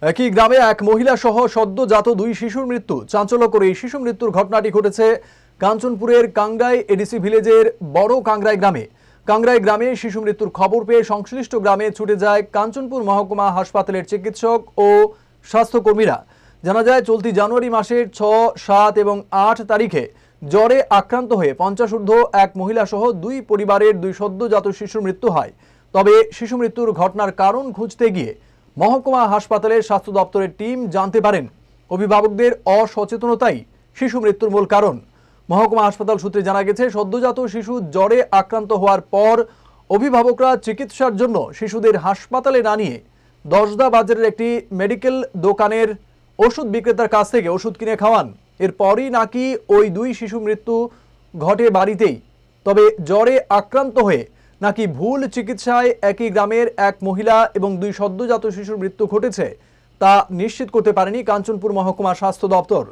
একই গ্রামে এক মহিলা সহ সদ্যজাত দুই শিশুর মৃত্যু। চাঞ্চল্যকর এই শিশু মৃত্যুর ঘটনাটি ঘটেছে কাঞ্চনপুরের কাংরাই এডিসি ভিলেজের বড় কাংরাই গ্রামে। কাংরাই গ্রামে শিশু মৃত্যুর খবর পেয়ে সংশ্লিষ্ট গ্রামে ছুটে যায় কাঞ্চনপুর মহকুমা হাসপাতালের চিকিৎসক ও স্বাস্থ্যকর্মীরা। জানা যায়, চলতি জানুয়ারি মাসের 6, 7 এবং 8 তারিখে জ্বরে আক্রান্ত হয়ে 50 ঊর্ধ্ব এক মহিলা সহ দুই পরিবারের দুই সদ্যজাত শিশুর মৃত্যু হয়। তবে শিশু মৃত্যুর ঘটনার কারণ খুঁজতে গিয়ে মহকুমা হাসপাতালের স্বাস্থ্য দপ্তরের টিম জানতে পারেন অভিভাবকদের অসচেতনতাই শিশু মৃত্যুর মূল কারণ। মহকুমা হাসপাতাল সূত্রে জানা গেছে, সদ্যজাত শিশু জ্বরে আক্রান্ত হওয়ার পর অভিভাবকরা চিকিৎসার জন্য শিশুদের হাসপাতালে না নিয়ে দশদা বাজারের একটি মেডিকেল দোকানের ওষুধ বিক্রেতার কাছ থেকে ওষুধ কিনে খাওয়ান। এরপরই নাকি ওই দুই শিশু মৃত্যু ঘটে বাড়িতেই। তবে জ্বরে আক্রান্ত হয়ে নাকি ভুল চিকিৎসায় একই গ্রামের এক মহিলা এবং দুই সদ্যজাত শিশুর মৃত্যু ঘটেছে তা নিশ্চিত করতে পারেনি কাঞ্চনপুর মহকুমা স্বাস্থ্য দপ্তর।